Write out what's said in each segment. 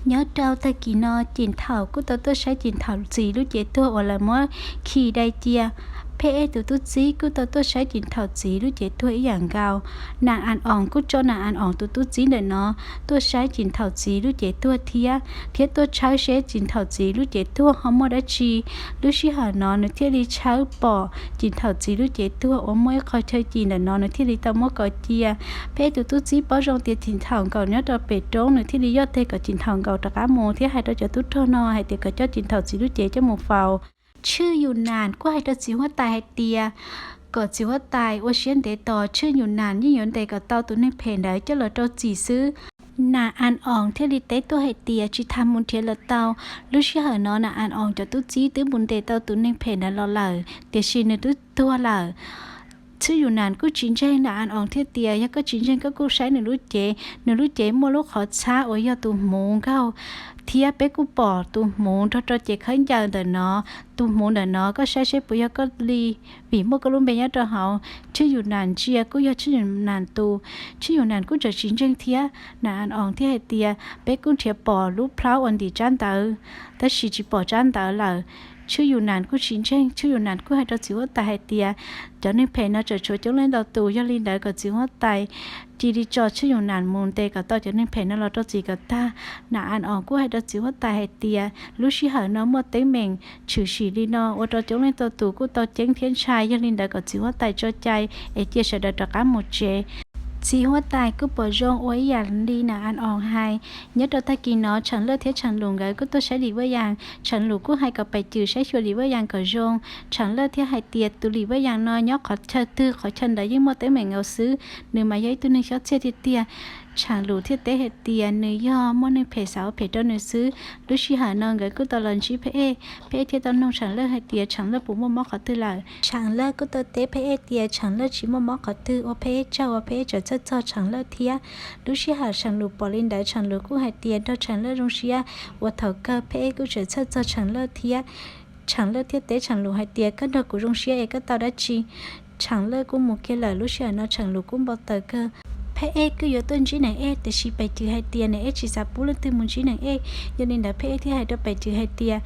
nhớ trâu ta kỳ nó chín thảo của tôi sẽ chín thảo gì lúc chế tôi ở là mỗi khi đây chia pe tụi tôi chỉ của tôi sẽ chín thảo gì lúc chế tôi dạng gạo nàng ăn ỏng của cho nàng ăn ỏng tụi tôi chỉ để nó tôi sẽ chín thảo gì lúc chế tôi thiết tôi cháu sẽ chín thảo gì lúc chế tôi không mua đã chi lúc xí hà nó nữa thiết đi cháu bỏ chín thảo gì lúc chế tôi ở mỗi coi chơi chín để nó nữa thiết đi tao mỗi coi chia pe tụi tôi chỉ bỏ trong tiền chín thảo cầu nhớ cho bể trống nữa thiết đi giót thế cả chín thảo cầu tất cả mồ thiết hai đứa cho tút thô no hai tiền cả cho chín thảo gì lúc chế cho một vàoชื่ออยู่นานก็ให้ตัวจิ๋วตายให้เตียก็จิ๋วตายว่าเชียนเดต่อชื่ออยู่นานยิ่งยนเดก็เต้าตัวในเพนได้จะเราตัวจีซื้อนาอันอ่องเทลิเตตัวให้เตียจิทำมุนเทียละเต้าลูกเชื่อเหรอเนาะนาอันอ่องจะตุ้จีตื้อมุนเดเต้าตัวในเพนได้เราเลยเตียชินตุ้ตัวเลยชื่ออยู่นานก็จินเจนนาอันอ่องเทียเตียยังก็จินเจนก็กูใช้หนึ่งรู้เจมัวลูกขอช้าโอ้ยตัวหมูเข้าเทียเป๊กกูปอตัวหมูทอดเจ็ดขั้นยาวแต่เนาะตัวหมูแต่เนาะก็ใช้ปุ๋ยก็รีบีมัวก็ลุ้มไปยัดตัวเขาชื่ออยู่นานเจียก็ยอชื่ออยู่นานตัวชื่ออยู่นานก็จะชินเจงเทียนานอ่องเทียเตียเป๊กกูเทียปอลูกพร้าวอันดีจานเตอแต่ชีจีปอจานเตอเลยชื่ออยู่นานก็ชินเจงชื่ออยู่นานก็ให้เราจิ๋วตายให้เตียจะในเพลน่าจะช่วยจังเล่นเราตัวยาลินได้ก็จิ๋วตายจีดีจอชื่ออยู่นานมูนเตก็ต่อจะในเพลน่าเราตัวจีก็ตาหน้าอันอ่อนก็ให้เราจิ๋วตายให้เตียลูกชิหาน้องมัวเต็งเมงชื่อชีลีนอว่าเราจังเล่นตัวตูก็ต่อเจ๊งเทียนชายยาลินได้ก็จิ๋วตายจอใจเอเจียเสด็จตะการหมดเจจีหัวตายก็ปวดร้องโอ้ยอย่าดีนะอันอ่อนให้nhớ đầu ta kỳ nó chẳng lơ thế chẳng lùng gái cũng tôi sẽ đi với yang chẳng lù cũng hay gặp bài trừ sẽ chua đi với yang cờ rong chẳng lơ thế hay tiệt tụ đi với yang nó nhóc khó chơi tư khó chân đấy nhưng mà tới mình ngầu xứ nếu mà giấy tôi nên khó chơi thì tiệt chẳng lù thiết tế hệ tiền nếu do món nên phải sáu phải đâu nếu xứ lúc xí hà non gái cũng tôi lần xí phải thiết tao nông chẳng lơ hay tiệt chẳng lơ bụng mò khó tư lại chẳng lơ cũng tôi tế phải tiệt chẳng lơ chỉ mò khó tư ô phải cho chẳng lơ thiệt lúc xí hà chẳng lù bỏ lên đấy chẳng lù cũng hay tiền đó chẳng lơ rong xía và thầu cơ phải cũng cho chẳng lơ thiệt chẳng lơ thiết tế chẳng lù hay tiệt các đồ của rong xía các tao đã chi chẳng lơ cũng một cái lời lúc xí hà nó chẳng lù cũng bao tờ cơ phải cứ yếu tôn chỉ này để chỉ bài trừ hai tiền này chỉ sao bù lên từ một chỉ này cho nên là phải thì hai đứa bài trừ hai tiền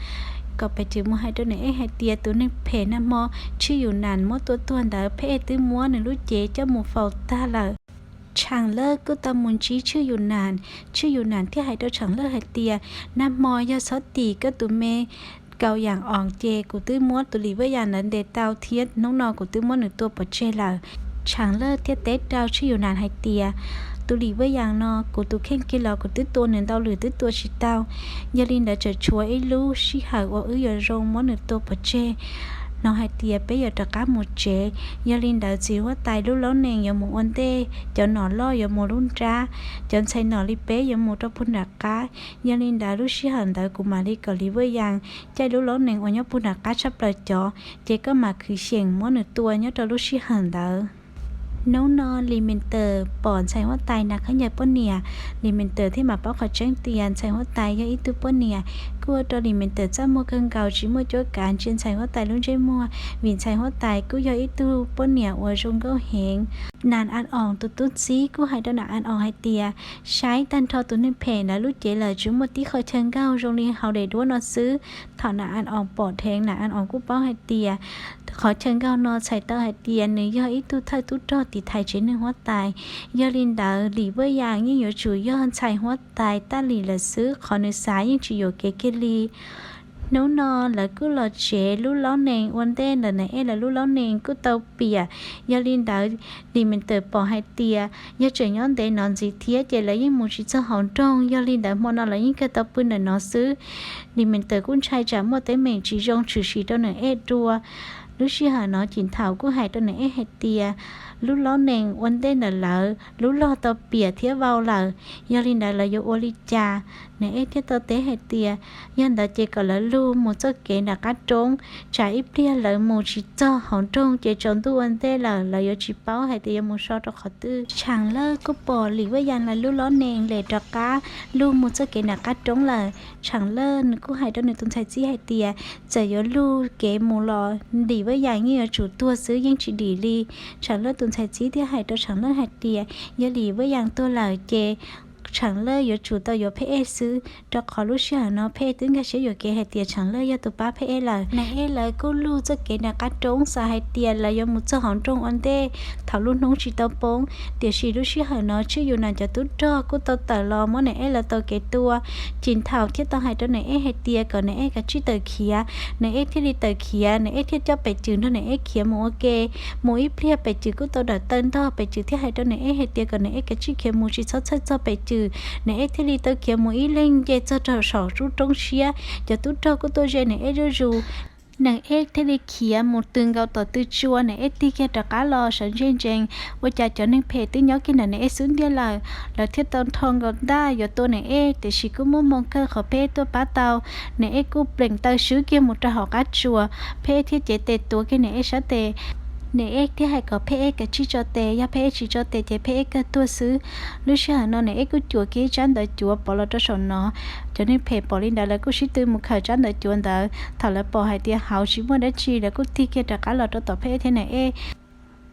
ก็ไปถึงมัวให้ตัวไหนให้เตียตัวนึงเพนะมอชื่ออยู่นานมอตัวเดอเพตื้อมัวในรู้เจเจ้าหมูเฝ้าตาละช่างเลิกก็ตามุนชี้ชื่ออยู่นานที่ให้ตัวช่างเลิกให้เตียน้ำมอยาซอตีก็ตัวเมเกาอย่างอ่องเจกูตื้อมัวตัวหลีว่าอย่างนั้นเดเตาเทียดน้องนอกูตื้อมัวหนึ่งตัวปดเจละช่างเลิกเทียดเต๊ดดาวชื่ออยู่นานให้เตียตัวหลีว่าอย่างนอกูตัวเข่งกินเรากูตื้อตัวหนึ่งดาวหรือตื้อตัวชิดาวยาลินได้จะช่วยไอ้ลูชิหายว่าอย่ารงมัวหนึ่งตัวปดเจน้องให้เตียไปอย่าตะก้าหมดเจยาลินดาจีว่าตายรู้แล้วเนงอย่าหมูอันเต้จะหนอนล่ออย่าหมูรุ่นจ้าจนใช้หนอนลิเป้อย่าหมูตะพุ่นดักก้ายาลินดารู้ชิหันดากูมาลิกอลิเวยังใจรู้แล้วเนงวันยพุ่นดักก้าชับเลยจ่อเจก็มาคือเสียงมัวหนึ่งตัวเนี่ยจะรู้ชิหันดาน้องนอนลิมินเตอร์ปอนใช้หัวตายนักขยายป้นเนี่ยลิมินเตอร์ที่มาป้อขอแจ้งเตือนใช้หัวตายยาอีตุป้นเนี่ยกูตัวลิมินเตอร์จ้ามัวเกินเก่าชิมัวโจการเชียนใช้หัวตายลุ่นใจมัววินใช้หัวตายกูยาอีตุป้นเนี่ยว่าจงก็เหงนานอันอ่องตุ๊ดซีกูให้ตัวหนาอันอ่องให้เตียใช้ตันทอตัวนึงเพลนะลูกเจเลยจุ่มมัวที่เคยเชิงเก้าโรงเรียนเขาได้ด้วยนอซื้อถอนหนาอันอ่องปอดแทงหนาอันอ่องกูป้อให้เตียขอเชิงเก้านอใส่เต้าให้เตียเนื้อยาอีตุไทยตุ๊ดจอติไทยเชนหนึ่งหัวตายยาลินดาหลีเวยางยิ่งอยู่จู่ย้อนใส่หัวตายต้าหลีละซื้อขอเนื้อสายยิ่งจู่อยู่เกลีน้องนอนแล้วก็หลอดเฉลูกล้อเนงวันเต้นแล้วไหนแล้วลูกล้อเนงก็เตาเปียยาลินดาดีมันเติบปอให้เตียยาเจย้อนเดนอนจีเทียเจแล้วยิ่งมูชิจะหอมตรงยาลินดามอนอะไรยิ่งกระตบปืนหน่อยนอซื้อดีมันเติบกุ้นชายจ่ามัวเต้เมงจีจงชื่อชีตัวหน่อยดัวลูกชิหาน้อจินเถาก็หายตัวไหนให้เตียลูกล้อเนงวันเต้นแล้วลูกล้อเตาเปียเทียเบาเลยาลินดาเลยโอลิจาในเทียเตาเตให้เตียยันดาเจก็ละลูมูเจ้าเกณฑ์กัดจงจ่ายเปลี่ยนเลยมูชิเจ้าหอมจงเจจนตัววันเต้เลยจิเป้าให้เตียมูชอตขอตื้อช่างเลิกก็ปอหรือว่ายันละลูกล้อเนงเลยดอกก้าลูมูเจ้าเกณฑ์กัดจงเลยช่างเลิกก็ให้ตัวหนึ่งตุนใช้จี้ให้เตียจะยลูเกมูรอดีว่าอย่างเงี้ยจุดตัวซื้อยังจีดีลีช่างเลิกตุนใช้จี้ที่ให้ตัวช่างเลิกให้เตียยาหลีว่าอย่างตัวเหล่าเจ chẳng lơ yo chủ tao yo phe xứ cho khó lúc xưa nó phe tính cái sẽ yo kế hay tiền chẳng lơ yo tụ ba phe là này là cô lu cho kế là cá trống sa hay tiền là yo một cho hòn trống ăn tê thảo luôn nông chỉ tao bông tiền chỉ lúc xưa nó chứ yo nàn cho tụt cho cô tao tờ lo món này là tao kế tua chín thảo thiết tao hay cho này hay tiền còn này cái chỉ tờ khía này thiết đi tờ khía này thiết cho bể chữ nó này khía một ok mỗi phe bể chữ cô tao đợi tên tao bể chữ thiết hay cho này hay tiền còn này cái chỉ khía một chỉ sót cho bể chữ này thiết đi tờ khía mỗi lên dây cho trò sầu rút trong xía cho tụt cho cô tôi dây này rồi nàng thế đi khía một từng gạo tỏi từ chua này tí kia trả cá lò sẵn trên và cha cho nên phê tí nhớ cái này xuống đi là thiết tông thong gạo đa giờ tôi này thì chỉ có muốn mong cơ khó phê tôi bắt tàu này cô bình tàu sứ kia một trà họ cá chua phê thiết chế tệ tôi cái này sát tệ này thì hay có phê cái chỉ cho tệ ya phê chỉ cho tệ thì phê cái tua sứ lúc xưa nó này cứ chua kia chán đợi chua bỏ lỡ cho sòn nó cho nên phê bỏ lên đó là cứ chỉ từ một khởi chán đợi chua đó thằng là bỏ hai tia hào chỉ muốn để chi là cứ thi kia trả cá lỡ cho tàu phê thế này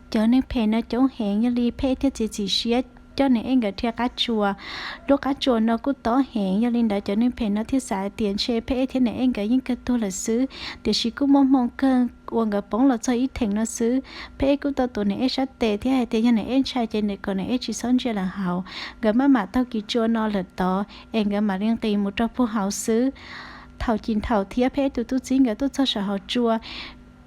cho nên phê nó chống hẹn như đi phê thì chỉ xía cho nên anh cái thia cá chua lúc cá chua nó cũng to hẹn cho nên đã cho nên phê nó thiết xài tiền xe phê thế này anh cái những cái tôi là xứ để chỉ cũng mong cơ uống cái bóng là cho ít thành nó xứ phê cũng tao tụi này sát tệ thế hay thế như này anh trai trên này còn này chỉ sống chơi là hảo cái mà tao kỳ chua nó là to anh cái mà liên kỳ một trong phố hảo xứ thảo chín thảo thia phê tụi tôi chính cái tôi cho sợ hảo chua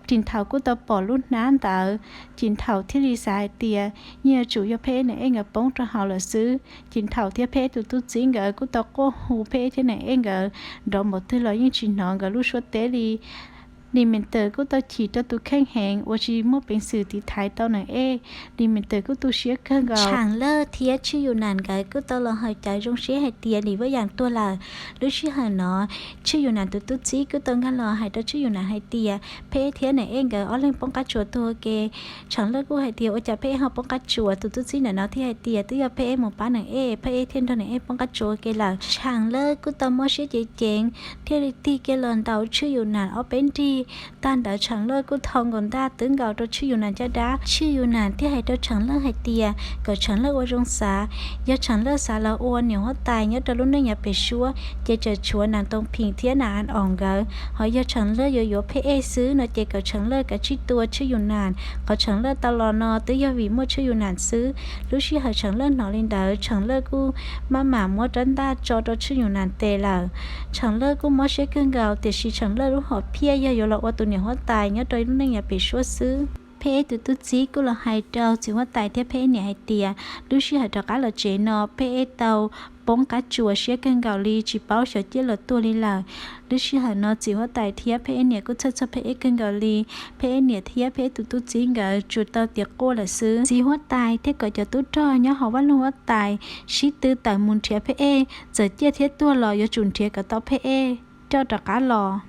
chín thảo của tao bỏ luôn nán tao chín thảo thiết đi xài tiền như chủ yếu phê này anh ở bóng cho họ là xứ chín thảo thiết phê tụi tôi chính cái của tao có hù phê thế này anh ở đó một thứ là những chuyện nó cái lúc suốt tế đi đi mình tới của tao chỉ cho tụi khách hàng và chỉ một bên sự thì thái tao này đi mình tới của tụi xía cơ gạo chẳng lơ thiết chứอยู่นานcái của tao là hơi trái trong xía hay tiền đi với dạng tua là lúc xía hà nó chứอยู่นานtụi tôi chỉ của tao ngăn là hay tao chứอยู่นานhay tiền phê thiết này anh cái ở lên bóng cá chùa tôi kê chẳng lơ của hay tiền ở chả phê học bóng cá chùa tụi tôi chỉ là nó thì hay tiền tức là phê một bán này phê thiên thôi này bóng cá chùa kê là chẳng lơ của tao mới xía chỉ chén thiết đi kê lần đầu chứอยู่นานở bên đi tan đã chẳng lơ của thong còn ta tướng gạo cho chứอยู่นานcho đá chứอยู่นานที่ให้เราchẳng lơ hay tiềnก็chẳng lơ ở trong xã do chẳng lơ xã là ôn nhiều hết tài nhớ cho lúc này nhà bị xua chỉ chờ chúa nàng tông phiền thiết nàng ăn ỏng gạo hỏi do chẳng lơ yo pe xứ nó chỉ có chẳng lơ cả chi tua chứอยู่นานcó chẳng lơ tao lo no tới do vì mua chứอยู่นานxứ lúc xí hỏi chẳng lơ nó lên đỡ chẳng lơ của mà mua trấn ta cho chứอยู่นานtệ là chẳng lơ của mua sẽ cơn gạo thì chỉ chẳng lơ lúc họ pia yo là ô tô nhiều hết tài nhớ tới lúc này nhà bị xua xứ phê tụi tôi chỉ cũng là hai trâu chỉ có tài theo phê này hai tia lúc xưa hai trâu cá là chế nó phê tàu bóng cá chùa xía cân gạo ly chỉ bảo sợ chết là tua ly là lúc xưa hai nó chỉ có tài theo phê này cũng cho phê cân gạo ly phê này theo phê tụi tôi chỉ gạo chùa tàu tiệc cô là xứ chỉ có tài thế gọi cho tôi cho nhớ họ vẫn luôn có tài xí tư tài muốn theo phê giờ chết thiết tua lò do chuẩn theo cả tàu phê cho trâu cá lò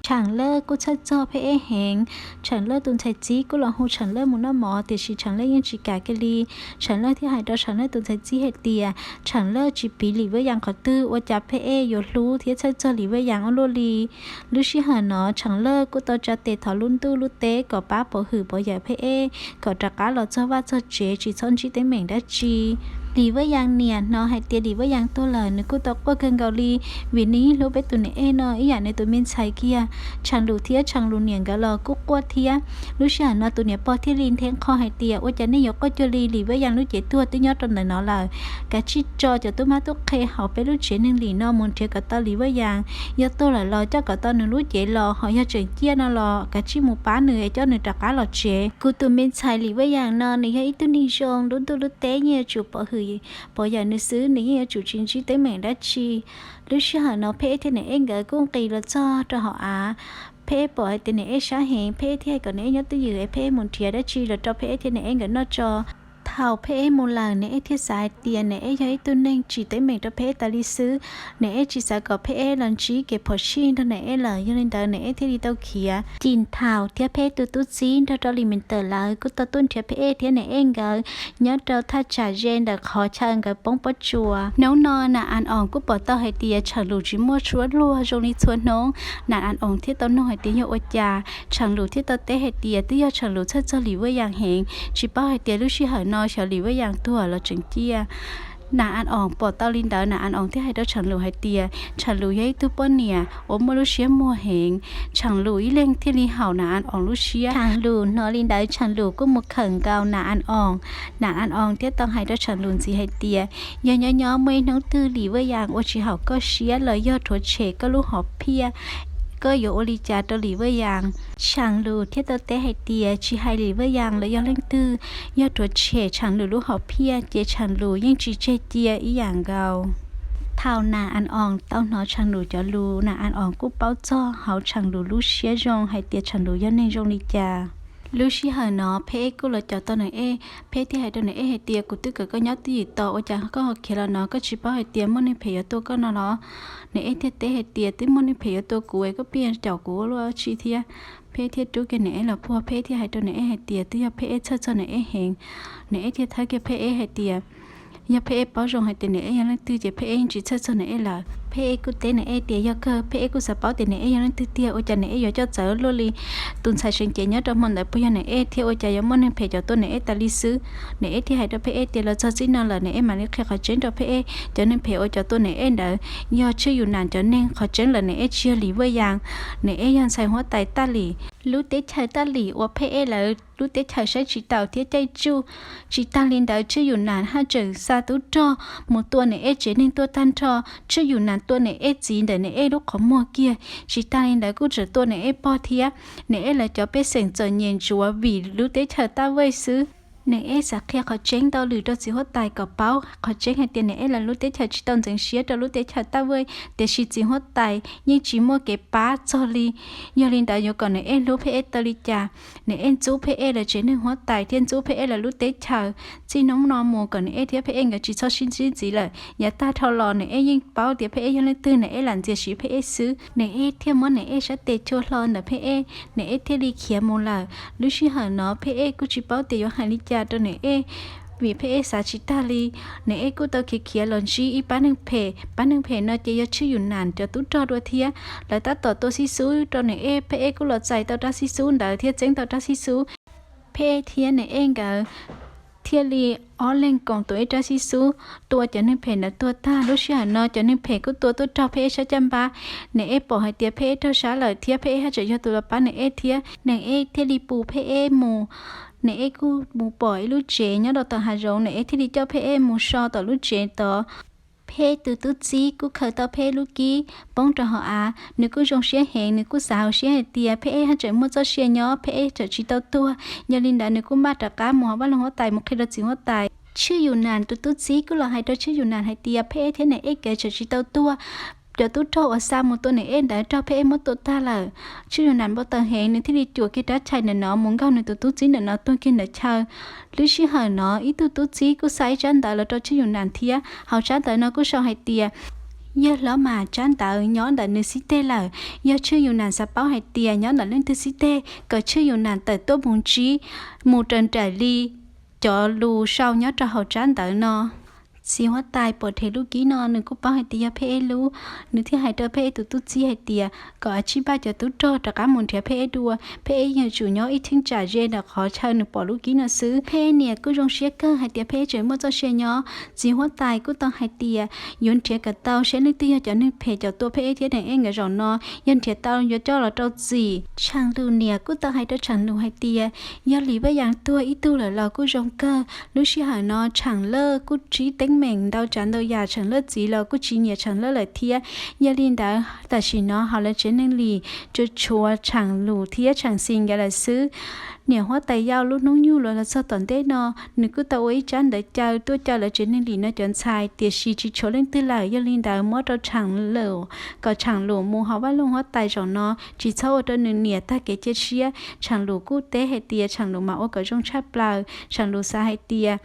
chẳng lơ cô chất cho phê hẹn chẳng lơ tuần thái chí cô là hồ chẳng lơ muốn nó mỏ thì chỉ chẳng lơ nhưng chỉ cả cái ly chẳng lơ thì hai đó chẳng lơ tuần thái chí hết tiền chẳng lơ chỉ bị lì với dạng khó tư và chả phê yo lú thì chất cho lì với dạng lô lì lúc xí hà nó chẳng lơ cô tao cho tê thảo luôn tu lúc tế có bá bỏ hử bỏ giải phê có trả cá lọ cho va cho chế chỉ son chỉ tới mình đã chi lì với dạng nè nó hay tiền lì với dạng tôi lời nữa cô tao qua kênh gạo lì vì ní lúc bé tụi này nó ý dạng này tụi mình xài kia chẳng đủ thiết chẳng đủ niềng gạo lò cúc qua thiết lúc sáng nó tụi này bỏ thiết linh thiên kho hay tiền ôi chả nên có cho lì với dạng lúc chế tua tôi nhớ trong này nó là cái chi cho tôi má tôi khe học bé lúc chế nên lì nó muốn chế cả tao lì với dạng giờ tôi là lo cho cả tao nữa lúc chế lò họ giờ chuyển chia nó lò cái chi một bá nữa cho nữa trả cá lò chế cô tụi mình xài lì với dạng nó này hay tôi đi xong đúng tôi lúc té như chụp bỏ hử bỏ giờ nữa xứ này chủ chính trị tới mẹ đã chi lúc sáng nó phê thế này anh gửi công ty là cho họ phê bỏ thế này sáng hẹn phê thế còn nếu nhớ tới giờ phê một chia đã chi là cho phê thế này anh gửi nó cho thảo phê một lần này thiết xài tiền này thấy tôi nên chỉ tới mình cho phê ta đi xứ này chỉ xài có phê lần chỉ cái phở xin thôi này là cho nên tờ này thì đi tao khía chín thảo thiết phê từ tôi xin cho lì mình tờ lại cứ tao tuân thiết phê thế này anh gửi nhớ cho thay trả gen đã khó chăng cái bông bát chùa nấu no là ăn ỏng cũng bỏ tao hay tiền chẳng đủ chỉ mua chuột luôn rồi đi chuột nấu là ăn ỏng thiết tao nấu hay tiền hiệu trà chẳng đủ thiết tao té hay tiền tí chẳng đủ chất cho lì với dạng hẹn chỉ bao hay tiền lúc xí hỏi nó cho lì với dạng tua là chừng chia นาอันอ่องปอดเตาลินเดอนาอันอ่องที่ให้เดาฉันหลูให้เตียฉันหลูยัยตุปเนี่ยโอมลูเชียมัวเหงฉันหลูอีเล่งที่ลีเห่านาอันอ่องลูเชียฉันหลูนอลินเดอฉันหลูก็มุกเขิงเกานาอันอ่องที่ต้องให้เดาฉันหลูสิให้เตียย้อนไม่น้องตื้อหลีว่ายางโอชิเห่าก็เชียเลยยอดถั่วเฉก็ลูกหอบเพียก็อยู่โอลิจาตัวหลีเวยางช่างลูที่ตัวเตะให้เตียชีให้หลีเวยางแล้วยอเล่งตื้อยอดตัวเฉช่างลูลูกหอบเพียเจช่างลูยิ่งจีเจเตียอีอย่างเกาเท่านาอันอ่องเต้าหนอช่างลูจะลูนาอันอ่องกูเป้าจ้อเฮาช่างลูลูเชียจงให้เตียช่างลูย้อนในจงลิจาลูชีหาเนาะเพกูเลยจะตัวไหนเพที่ให้ตัวไหนให้เตียกูตึกก็ยัดตีต่อว่าจะก็เคลเนาะก็ชิป้าให้เตียมันในเพยตัวก็เนาะในเทเตให้เตียที่มันในเพยตัวกูก็เปลี่ยนเจ้ากูแล้วชีเทียเพที่ดูกันไหนล่ะพวกเพที่ให้ตัวไหนให้เตียที่เพเช่ๆไหนเฮงในที่ท้ายก็เพให้เตียยาเพป้าจงให้เตียเนี่ยยังตื้อจะเพจีเช่ๆไหนล่ะเพกูเตไหนเตียยาก็เพกูสะเป้าเตียเนี่ยยังตื้อเตียโอจะเนี่ยจะเจอลุลีตุนใส่เชิงเจียเนี่ยตัวมันแต่พยังเนี่ยที่โอจะยังมันเพจตัวเนี่ยตาลิซื้อเนี่ยที่ให้ตัวเพเตียเราจะจิ้นนั่นแหละเนี่ยมันเนี่ยแค่ขอเจนตัวเพจะเนี่ยเพโอจะตัวเนี่ยเด้อยอชื่ออยู่นานจะเนี่ยขอเจนเลยเนี่ยเชื่อหลีว่ายางเนี่ยยังใส่หัวไตตาหลีรู้เตใช้ตาหลีว่าเพเลยรู้เตใช้ใช้จีเต่าที่ใจจูจีตาลินเดอชื่ออยู่นานห้าเจอซาตุจอหมูตัวเนี่ยเจนึงตัวตันทอชื่ออยู่นานตัวเนี่ยจีนเดเนี่ยลูกของมัวเกียจีตาลินเดอกูจะตัวเนี่ยปอเทียเนี่ยเลยจะไปเสียงจะเย็นจัววีรู้เตใช้ตาไว้ซื้อเนี่ยสักแค่เขาเจ๊งตอหรือตัวสิหัวตายกับเป้าเขาเจ๊งให้เตียเนี่ยละรู้เตใช้ชิตอนจังเชียตัวรู้เตใช้ตาเว้ยแต่ชิจิหัวตายยิ่งจีมัวเก็บป้าจอลียอลินดายก่อนเนี่ยรู้เพตลิจ่าเนี่ยจูเพละเจนึงหัวตายเทียนจูเพละรู้เตใช้จีน้องนอมัวก่อนเนี่ยเทียเพกับจีชอบชินจีเลยอย่าตาทอรอเนี่ยยิ่งเป้าเดี๋ยวเพยังเลยตื่นเนี่ยหลังเจียชีเพซื้อเนี่ยเทียมมันเนี่ยชัดเตชัวรอเนี่ยเพเนี่ยเทลีเขียมูลาลูชิหาเนาะเพกูจีเป้าเตียวหันลิจ่าตัวเนี่ยvìเพสาชิตาลีเนี่ยกูตัวเขียหล่นชีอีป้าหนึ่งเพเนาะเจียชื่ออยู่นานจะตุ้จอดัวเทียแล้วตัดต่อตัวซิซูตัวเนี่ยเพกูหลอดใจตัวตัดซิซูเดี๋ยวเทียเจ๊งตัวตัดซิซูเพเทียเนี่ยกับเทียลีออเล่งกองตัวตัดซิซูตัวจะนึ่งเพนะตัวตาลูกชายเนาะจะนึ่งเพกูตัวตุ้จอเพชะจำปาเนี่ยปล่อยให้เตียเพเท่าช้าเลยเทียเพให้จะยอตัวป้าเนี่ยเทียเนี่ยเทียลีปูเพหมูเนี่ยกูมูปล่อยลูกเจเนี่ยเราต่อหารงเนี่ยที่ดิเจ้าเพมูชอต่อลูกเจต่อเพตื่ตุ๊จีกูเคยต่อเพลูกกี้ป้องจะหานึกกูจงเชียเหงนึกกูสาวเชียเตียเพให้ใจมั่วเจ้าเชียเนาะเพจะชีตัวยาลินดานึกกูมาตะก้าหมัวว่าลงหัวไตมุกเคลจิหัวไตชื่ออยู่นานตุ๊จีกูรอให้ตัวชื่ออยู่นานให้เตียเพเท่ไหนเกจะชีตัวเดี๋ยวตู้โตว่าซ้ำหมดตัวเนี่ยได้เจ้าเพหมดตัวตาละชื่อนั้นบ่ตังเฮงในที่ดีจั่วคิดได้ใช่เนาะมุงเก้าในตู้จีเนาะตัวกินได้เชาหรือชื่อหาเนาะอีตู้จีกูใส่จันตาแล้วตัวชื่อนั้นเทียเฮาจันตาเนาะกูชอบให้เตียยอแล้วมาจันตาย้อนแต่นึกสิเตละยอชื่ออยู่นั้นสะเป้าให้เตียย้อนแต่เล่นตึสิเตก็ชื่ออยู่นั้นแต่ตัวมุงจีมูจันใจลีจอลูเศร้าย้อนจะเฮาจันตาเนาะสิว่าตายปวดเทลูกกี้นอนนึกกูป้าให้เตียเพรู้นึกที่ให้เตอเพตุ๊จีให้เตียก็อธิบายจะตุ๊โตตะก้ามุนเทียเพดัวเพยังจู่ย้ออีทิ้งจ่าเจนขอเชิญนึกปอลูกกี้นซื้อเพเนี่ยกูจงเชียเกอร์ให้เตียเพเจอเมื่อเจ้าเชียย้อสิว่าตายกูต้องให้เตียยนเทียกับเต้าเชนึกเตียจะนึกเพจะตัวเพเทียไหนเองกับจอนอยนเทียเต้ายเจ้าเราเจ้าจีช่างดูเนี่ยกูต้องให้เต้าช่างดูให้เตียยอหลีว่าอย่างตัวอีตู้เหล่าเรากูจงเกอร์ลูกเชียหานอช่างเลิกกูจีเต็งmình đau chán đau già chẳng lỡ gì là cứ chỉ nhẹ chẳng lỡ lại thia gia đình đã tại chỉ nó họ là chế nên lì cho chùa chẳng lù thia chẳng xin cái là xứ nè hóa tay dao lúc nóng nhu là sao tận thế nó nếu cứ tao ấy chán để chơi tôi chơi là chế nên lì nó chọn sai tiệt sĩ chỉ cho lên tư lại gia đình đã mất đau chẳng lỡ có chẳng lù mua họ bắt luôn hóa tay cho nó chỉ sau ở nửa nè ta kể chết xía chẳng lù cú té hay tiệt chẳng lù mà ở cái trong chắp lại chẳng lù xa hay tiệt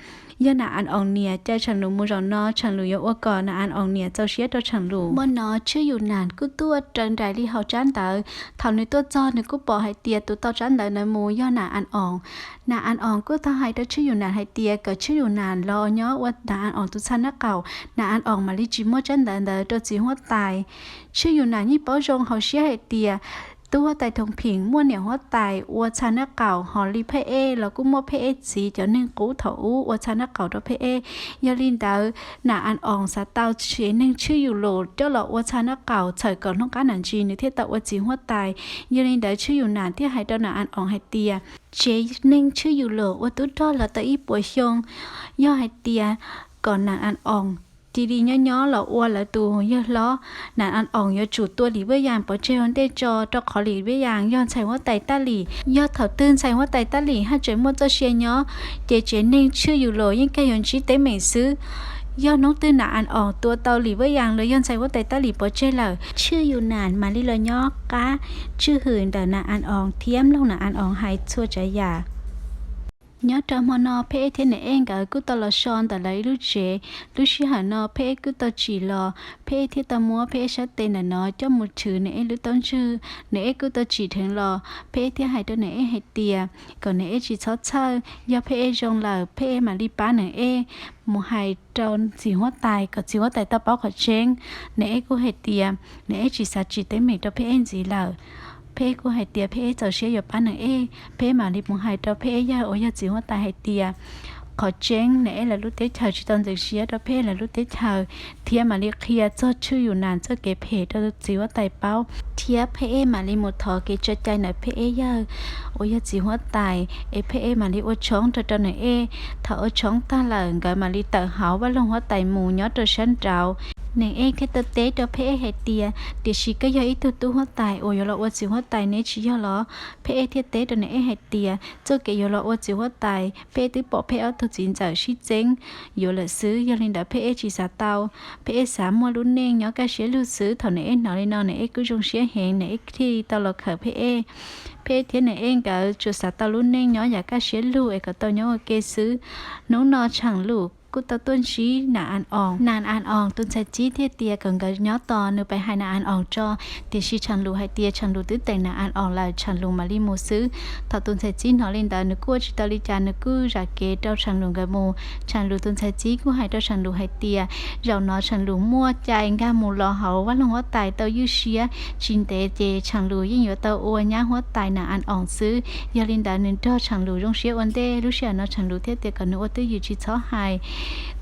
ยานาอันอองเนี่ยใจฉันรู้มูรอนอฉันรู้ยว่าก่อนนาอันอองเนี่ยเจ้าเชียตัวฉันรู้เมื่อนอชื่ออยู่นานกูตัวจันไดลี่เฮาจันเตอเท่าในตัวจอเนี่ยกูปอให้เตียตัวเต้าจันเตอในมูยานาอันอองนาอันอองกูถ้าให้ตัวชื่ออยู่นานให้เตียก็ชื่ออยู่นานรอเนาะว่านาอันอองตัวฉันนักเก่านาอันอองมาลิจิโมจันเตอตัวจีหัวตายชื่ออยู่นานยี่ป้อจงเฮาเชียให้เตีย ตัวtại thùng phiền mua nhiều hóa tài ua cha nó cầu họ li pe là cũng mua pe gì cho nên cú thấu ua cha nó cầu đó pe giờ linh đạo nà ăn ong sa tao chế nên chưaอยู่lộ cho là ua cha nó cầu thời còn không có nạn gì nữa thiết tạo ua chỉ hóa tài giờ linh đạo chưaอยู่nạn thiết hay đâu nà ăn ong hay tia chế nên chưaอยู่lộ ua tú đó là tại ít bồi xông do hay tia còn nà ăn ong đi nhỏ là ua là tù như lo nà ăn ong như chủ tua lì với yàng bỏ chơi hòn đê cho khó lì với yàng do chạy hóa tay ta lì do thảo tương chạy hóa tay ta lì hai chuyện mua cho xe nhỏ chế chế nên chưaอยู่lộ những cái yon trí tế mình xứ do nông tư nà ăn ong tua tàu lì với yàng rồi yon chạy hóa tay ta lì bỏ chơi là chưaอยู่nàn mà lì lo nhỏ cá chưa hưởng đờ nà ăn ong thiếm lâu nà ăn ong hay chua trái già nhớ trong mà nó phê thế này em cả cứ tao là son tao lấy lúc chế lúc xí hà nó phê cứ tao chỉ lo phê thế tao mua phê sát tên là nó cho một chữ này lúc tao chữ này cứ tao chỉ thường lo phê thế hai đứa này hay tiề còn này chỉ sót chơi do phê trong là phê mà đi bán này một hai tròn chỉ hóa tài có chỉ hóa tài tao bảo khỏi chén này cứ hay tiề này chỉ sát chỉ tới mình tao phê em gì là phê của hai tia phê giờ sẽ nhập bán này phê mà đi một hai trâu phê ya ôi ya chỉ hoa tai hai tia khó chén nè là lúc tết chờ chỉ toàn được xía đó phê là lúc tết chờ thia mà đi kia cho chưaอยู่นานcho cái phê đó chỉ hoa tai bao thia phê mà đi một thọ cái cho trái này phê ya ôi ya chỉ hoa tai phê mà đi ô chóng cho này thọ chóng ta là cái mà đi tự hào và lòng hoa tai mù nhớ cho sáng trào nên em cái tơ tế cho phê hệ tia để chỉ cái do ít tu hóa tài ôi là ô chỉ hóa tài nên chỉ do nó phê thiết tế cho nên hệ tia cho cái do là ô chỉ hóa tài phê tứ bỏ phê ở thực chiến giờ chỉ chính do là xứ do lên đã phê chỉ xả tàu phê xả mua luôn nên nhỏ cái xế lưu xứ thằng này nói lên nó này cứ dùng xế hẹn này khi tao là khởi phê thế này em cả chủ xả tao luôn nên nhỏ giả cái xế lưu ấy cả tao nhỏ cái xứ nấu no chẳng lù cú tao tuân trí nà ăn ong tuân sai trí thiết tia cần cái nhó to nếu phải hai nà ăn ong cho thì si chẳng lù hai tia chẳng lù tứ tề nà ăn ong là chẳng lù mà li mù xứ thọ tuân sai trí nó lên đó nếu cua chỉ tao li cha nếu cứ ra kế đâu chẳng lù cái mù chẳng lù tuân sai trí cú hai đâu chẳng lù hai tia rồi nó chẳng lù mua chạy ga mù lò hậu và lòng hóa tài tao dư xía chín tề tề chẳng lùยิ่งnhiều tao ô nhá hóa tài nà ăn ong xứ giờ lên đó nên cho chẳng lù trong xía ổn đê lúc xía nó chẳng lù thiết tia còn nếu tứ dư chỉ sáu hai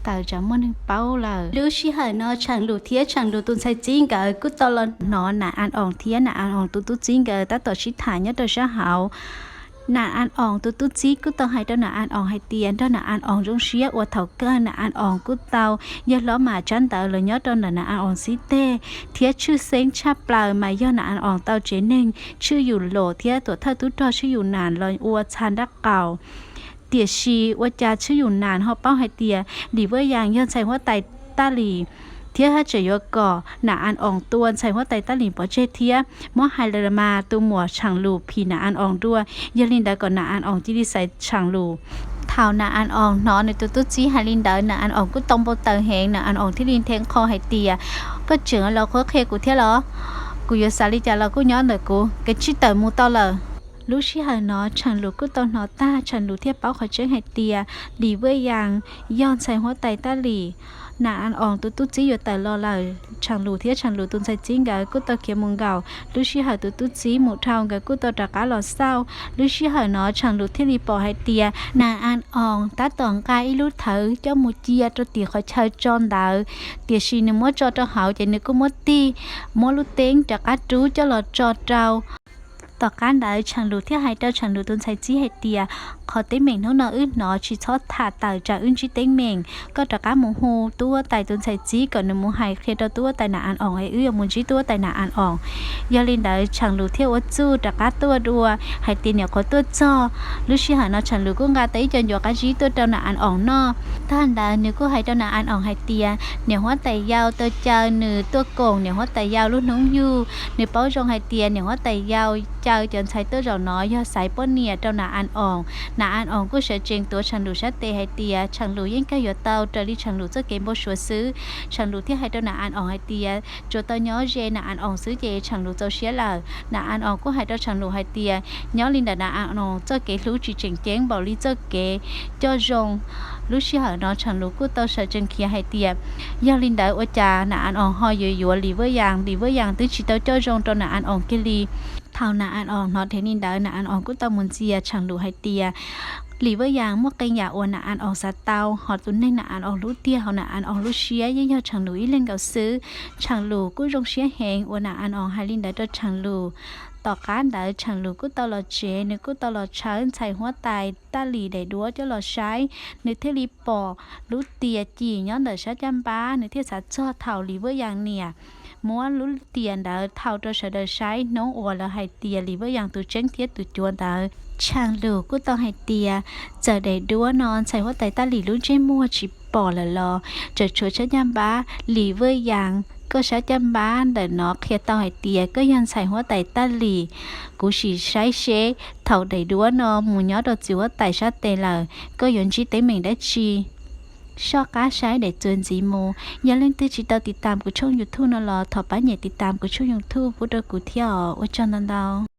tạo cho món bao là lúc xí hở nó chẳng đủ thiết chẳng đủ tuần sai chính cả cứ tao là nó nà ăn ong thiết nà ăn ong tu chính cả ta tổ chức thải nhất tôi sẽ hảo nà ăn ong tu chí cứ tao hay đó nà ăn ong hay tiền đó nà ăn ong trong xía ở thầu cơ nà ăn ong cứ tao giờ nó mà chán tao là nhớ đó nà ăn ong xí tê thiết chưa sáng chắp lại mà do nà ăn ong tao chế nên chưaอยู่lộ thiết tuổi thơ tu cho chưaอยู่nàn rồi ua chan đắc cầuเตี๋ยชีว่าจะชื่ออยู่นานเขาเป้าให้เตี๋ยหรือว่าอย่างย้อนใส่หัวไตตาหลีเทียถ้าจะยกก่อหนาอันอ่องตัวใส่หัวไตตาหลีปอเจเทียมอไฮเลมาตัวหมัวช่างลูพีหนาอันอ่องด้วยยาลินดาก่อนหนาอันอ่องที่ดีใส่ช่างลูเท่าหนาอันอ่องนอนในตัวตุ๊จีไฮลินดาหนาอันอ่องก็ต้องโบเตอร์แหงหนาอันอ่องที่ลินแทงคอให้เตี๋ยก็เจอเราเคยกูเทียเหรอกูยศาลิจาเราก็ย้อนเลยกูcái chi tờ mu tao là lúc xí hở nó chẳng lù cứ tao nó ta chẳng lù thiết báo khỏi chơi hay tia lì với yang yon sai hóa tay ta lì nà ăn ong tu chí yo tay lo lại chẳng lù thiết chẳng lù tuân sai chính cái cứ tao kia mông gạo lúc xí hở tu chí một thao cái cứ tao trả cá lò sao lúc xí hở nó chẳng lù thiết lì bỏ hay tia nà ăn ong ta toàn cái lúc thử cho một chia cho tiệt khỏi chơi tròn đảo tiệt xí nếu muốn cho hảo thì nếu có muốn ti muốn lúc tiếng trả cá trú cho lò cho trâuต่อการได้ฉันรู้ที่ให้เจ้าฉันรู้ต้นใช้จี้ให้เตียขอเต้เม่งเท่านั้นอื่นเนาะชีทอดถาตายจากอื่นชีเต้เม่งก็ต่อการหมูฮูตัวไตต้นใช้จี้ก่อนในหมูไฮเคลียร์ตัวไตหนาอันอ่องไอมุนชีตัวไตหนาอันอ่องยาลินได้ฉันรู้ที่ว่าจูต่อการตัวดัวให้เตียเนี่ยขอตัวจ่อลูกชีหาเนาะฉันรู้ก็งาเต้จนหยอกอาชีตัวเจ้าหนาอันอ่องเนาะท่านได้เนี่ยก็ให้เจ้าหนาอันอ่องให้เตียเนี่ยหัวไตยาวตัวเจ้าเนื้อตัวโก่งเนี่ยหัวไตยาวลูกน้องยูเนี่ยเป้าจงให้เตียเนี่ยหัวไตยาวเจ้าจนใช้ตัวเราน้อยย่อสายป้นเนี่ยเจ้าหนาอันอ่องหนาอันอ่องก็เสียจริงตัวฉันรู้ชัดเตให้เตียฉันรู้ยิ่งใกล้หยดเตาจะรีฉันรู้จะเก็บบ่ชัวซื้อฉันรู้ที่ให้เจ้าหนาอันอ่องให้เตียโจตย้อเจหนาอันอ่องซื้อเจฉันรู้เจ้าเสียเลยหนาอันอ่องก็ให้เจ้าฉันรู้ให้เตียย้อลินดาหนาอันอ่องเจ้าเก๋รู้จีเจ๋งเจ๋งบอกลิเจ้าเก๋เจ้าจงรู้ชื่อหาน้องฉันรู้ก็เตาเสียจริงเคียให้เตียย้อลินดาอจาหนาอันอ่องหอยยัวลีเวอร์ยางตื้อชีเตาเจ้าจงตัวหนาอันอ่องกิลี เท่าหนาอ่านออกเนาะเทนินดาหนาอ่านออกกูตอมุนเจียช่างดูให้เตียหลีว่าอย่างมั่วกันอย่าอวนหนาอ่านออกสัตเตาหอดตุ้นในหนาอ่านออกรู้เตียเฮาหนาอ่านออกรู้เชียย่อยๆช่างดูอีเล่นเก่าซื้อช่างลูกูจงเชียแหงอวนหนาอ่านออกให้ลินดาตัวช่างลูต่อการได้ช่างลูกูตลอดเจนึกกูตลอดเช้าใส่หัวตายตาหลีได้ดัวจะหลอดใช้นึกเทลีปอรู้เตียจีย้อนเดชะจำปานึกเทสัตชอเท่าหลีว่าอย่างเนี่ยม้วนรู้เตียนเดาเท่าตัวเฉดใช้น้องอวแล้วให้เตียหลีว่าอย่างตัวเจ้งเทียตัวจวนเดาช่างลูกูต้องให้เตียจะได้ดัวนอนใส่หัวตายตาหลีรู้เจมัวจิปอละลอจะช่วยชะจำปาหลีว่าอย่างก็ใช้จำบ้านแต่เนาะเคียเตาให้เตียก็ยันใส่หัวไตตาหลีกูสีใช้เชเท่าได้ดัวเนาะหมูย้อดจิวไตชาเตเลยก็ยนจีเตเหม่งได้ชีชอบการใช้ได้เจนจีโมอย่าเล่นตื้อจิตติดตามกูช่องยูทูบนรอถอดป้าใหญ่ติดตามกูช่องยูทูบพุทธกูเที่ยวว่าจันดันดาว